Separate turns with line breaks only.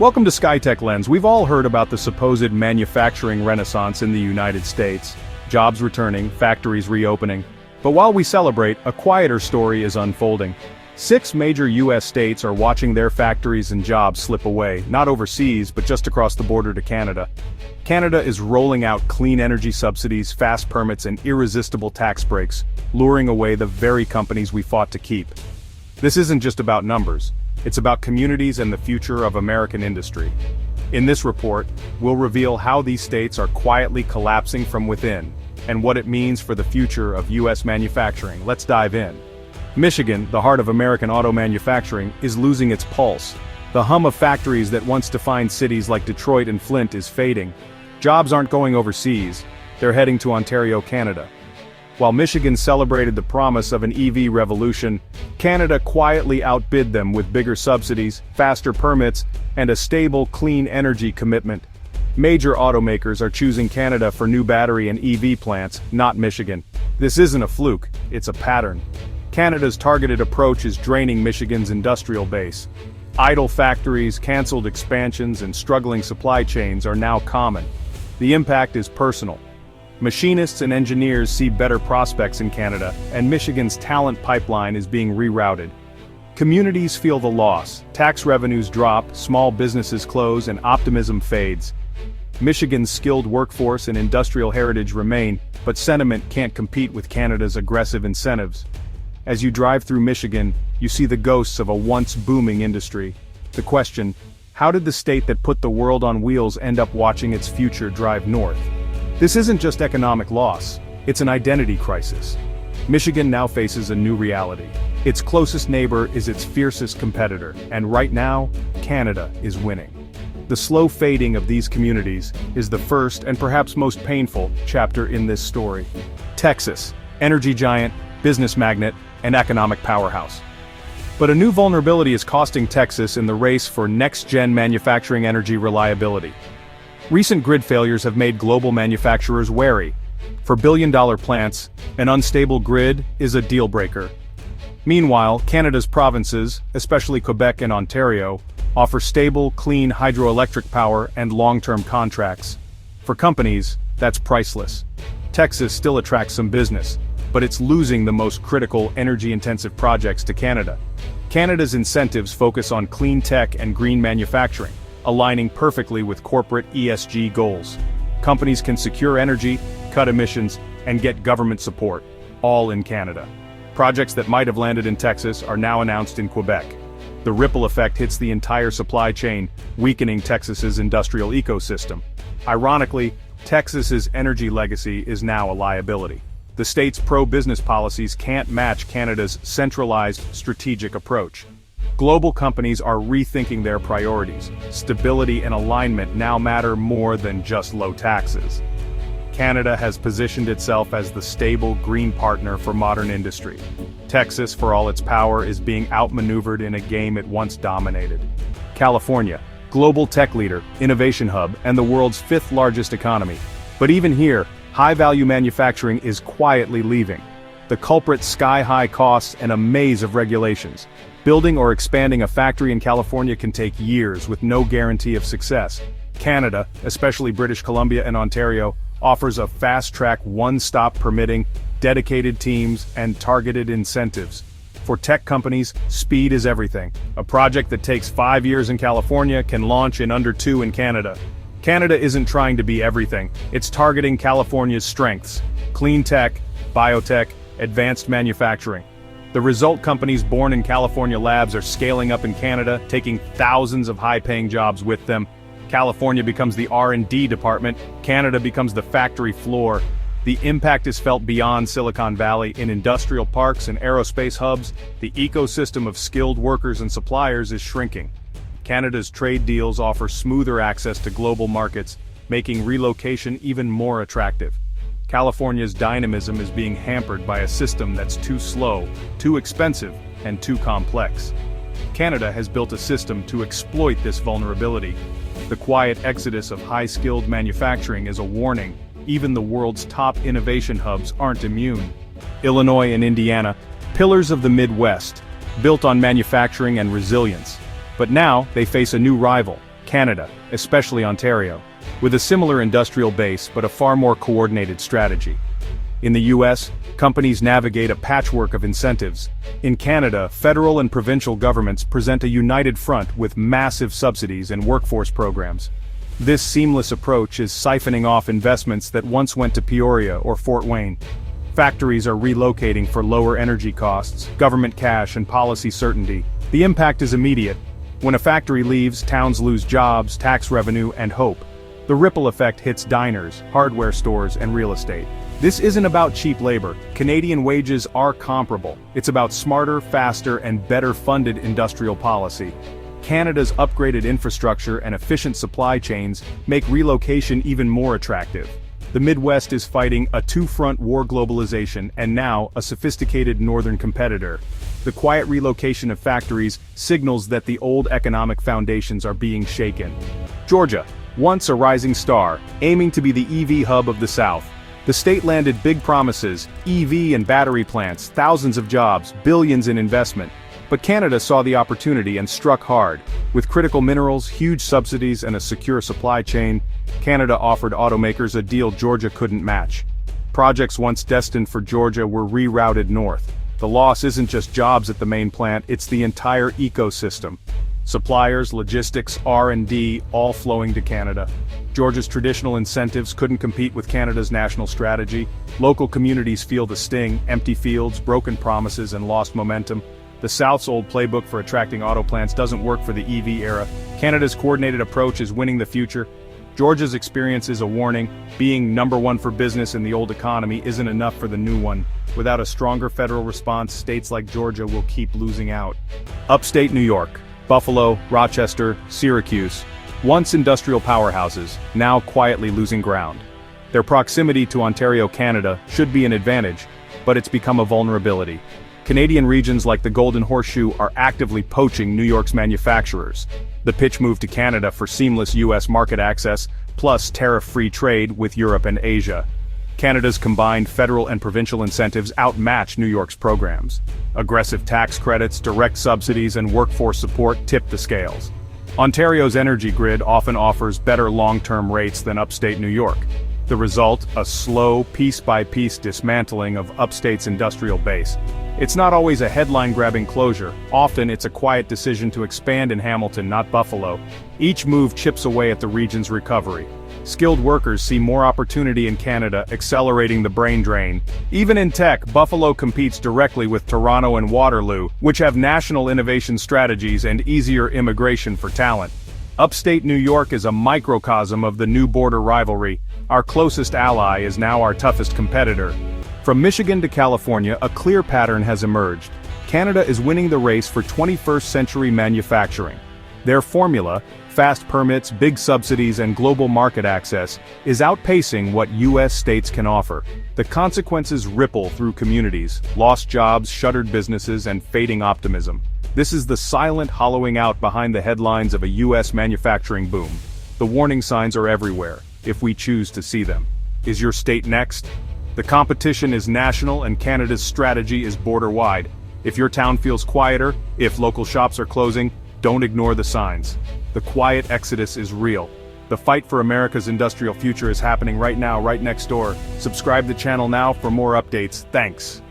Welcome to Skytech-Lens. We've all heard about the supposed manufacturing renaissance in the United States. Jobs returning, factories reopening. But while we celebrate, a quieter story is unfolding. 6 major U.S. states are watching their factories and jobs slip away, not overseas, but just across the border to Canada. Canada is rolling out clean energy subsidies, fast permits, and irresistible tax breaks, luring away the very companies we fought to keep. This isn't just about numbers. It's about communities and the future of American industry. In this report, we'll reveal how these states are quietly collapsing from within, and what it means for the future of U.S. manufacturing. Let's dive in. Michigan, the heart of American auto manufacturing, is losing its pulse. The hum of factories that once defined cities like Detroit and Flint is fading. Jobs aren't going overseas, they're heading to Ontario, Canada. While Michigan celebrated the promise of an EV revolution, Canada quietly outbid them with bigger subsidies, faster permits, and a stable, clean energy commitment. Major automakers are choosing Canada for new battery and EV plants, not Michigan. This isn't a fluke, it's a pattern. Canada's targeted approach is draining Michigan's industrial base. Idle factories, cancelled expansions, and struggling supply chains are now common. The impact is personal. Machinists and engineers see better prospects in Canada, and Michigan's talent pipeline is being rerouted. Communities feel the loss, tax revenues drop, small businesses close, and optimism fades. Michigan's skilled workforce and industrial heritage remain, but sentiment can't compete with Canada's aggressive incentives. As you drive through Michigan, you see the ghosts of a once booming industry. The question, how did the state that put the world on wheels end up watching its future drive north? This isn't just economic loss, it's an identity crisis. Michigan now faces a new reality. Its closest neighbor is its fiercest competitor, and right now, Canada is winning. The slow fading of these communities is the first and perhaps most painful chapter in this story. Texas, energy giant, business magnet, and economic powerhouse. But a new vulnerability is costing Texas in the race for next-gen manufacturing energy reliability. Recent grid failures have made global manufacturers wary. For billion-dollar plants, an unstable grid is a deal-breaker. Meanwhile, Canada's provinces, especially Quebec and Ontario, offer stable, clean hydroelectric power and long-term contracts. For companies, that's priceless. Texas still attracts some business, but it's losing the most critical energy-intensive projects to Canada. Canada's incentives focus on clean tech and green manufacturing, aligning perfectly with corporate ESG goals. Companies can secure energy, cut emissions, and get government support, all in Canada. Projects that might have landed in Texas are now announced in Quebec. The ripple effect hits the entire supply chain, weakening Texas's industrial ecosystem. Ironically, Texas's energy legacy is now a liability. The state's pro-business policies can't match Canada's centralized strategic approach. Global companies are rethinking their priorities. Stability and alignment now matter more than just low taxes. Canada has positioned itself as the stable green partner for modern industry. Texas, for all its power, is being outmaneuvered in a game it once dominated. California, global tech leader, innovation hub, and the world's 5th largest economy. But even here, high-value manufacturing is quietly leaving. The culprit: sky-high costs and a maze of regulations. Building or expanding a factory in California can take years with no guarantee of success. Canada, especially British Columbia and Ontario, offers a fast-track, one-stop permitting, dedicated teams, and targeted incentives. For tech companies, speed is everything. A project that takes 5 years in California can launch in under 2 in Canada. Canada isn't trying to be everything, it's targeting California's strengths: clean tech, biotech, advanced manufacturing. The result: companies born in California labs are scaling up in Canada, taking thousands of high-paying jobs with them. California becomes the R&D department, Canada becomes the factory floor. The impact is felt beyond Silicon Valley. In industrial parks and aerospace hubs, the ecosystem of skilled workers and suppliers is shrinking. Canada's trade deals offer smoother access to global markets, making relocation even more attractive. California's dynamism is being hampered by a system that's too slow, too expensive, and too complex. Canada has built a system to exploit this vulnerability. The quiet exodus of high-skilled manufacturing is a warning. Even the world's top innovation hubs aren't immune. Illinois and Indiana, pillars of the Midwest, built on manufacturing and resilience. But now, they face a new rival: Canada, especially Ontario, with a similar industrial base but a far more coordinated strategy. In the US, companies navigate a patchwork of incentives. In Canada, federal and provincial governments present a united front with massive subsidies and workforce programs. This seamless approach is siphoning off investments that once went to Peoria or Fort Wayne. Factories are relocating for lower energy costs, government cash, and policy certainty. The impact is immediate. When a factory leaves, towns lose jobs, tax revenue, and hope. The ripple effect hits diners, hardware stores, and real estate. This isn't about cheap labor. Canadian wages are comparable. It's about smarter, faster, and better funded industrial policy. Canada's upgraded infrastructure and efficient supply chains make relocation even more attractive. The Midwest is fighting a two-front war: globalization and now a sophisticated northern competitor. The quiet relocation of factories signals that the old economic foundations are being shaken. Georgia, once a rising star, aiming to be the EV hub of the South. The state landed big promises: EV and battery plants, thousands of jobs, billions in investment. But Canada saw the opportunity and struck hard. With critical minerals, huge subsidies, and a secure supply chain, Canada offered automakers a deal Georgia couldn't match. Projects once destined for Georgia were rerouted north. The loss isn't just jobs at the main plant, it's the entire ecosystem. Suppliers, logistics, R&D, all flowing to Canada. Georgia's traditional incentives couldn't compete with Canada's national strategy. Local communities feel the sting: empty fields, broken promises, and lost momentum. The South's old playbook for attracting auto plants doesn't work for the EV era. Canada's coordinated approach is winning the future. Georgia's experience is a warning. Being number one for business in the old economy isn't enough for the new one. Without a stronger federal response, states like Georgia will keep losing out. Upstate New York, Buffalo, Rochester, Syracuse, once industrial powerhouses, now quietly losing ground. Their proximity to Ontario, Canada, should be an advantage, but it's become a vulnerability. Canadian regions like the Golden Horseshoe are actively poaching New York's manufacturers. The pitch moved to Canada for seamless US market access, plus tariff-free trade with Europe and Asia. Canada's combined federal and provincial incentives outmatch New York's programs. Aggressive tax credits, direct subsidies, and workforce support tip the scales. Ontario's energy grid often offers better long-term rates than upstate New York. The result, a slow, piece-by-piece dismantling of upstate's industrial base. It's not always a headline-grabbing closure. Often it's a quiet decision to expand in Hamilton, not Buffalo. Each move chips away at the region's recovery. Skilled workers see more opportunity in Canada, accelerating the brain drain. Even in tech, Buffalo competes directly with Toronto and Waterloo, which have national innovation strategies and easier immigration for talent. Upstate New York is a microcosm of the new border rivalry. Our closest ally is now our toughest competitor. From Michigan to California, a clear pattern has emerged. Canada is winning the race for 21st century manufacturing. Their formula, fast permits, big subsidies, and global market access, is outpacing what US states can offer. The consequences ripple through communities: lost jobs, shuttered businesses, and fading optimism. This is the silent hollowing out behind the headlines of a US manufacturing boom. The warning signs are everywhere, if we choose to see them. Is your state next? The competition is national and Canada's strategy is border-wide. If your town feels quieter, if local shops are closing, don't ignore the signs. The quiet exodus is real. The fight for America's industrial future is happening right now, right next door. Subscribe to the channel now for more updates. Thanks.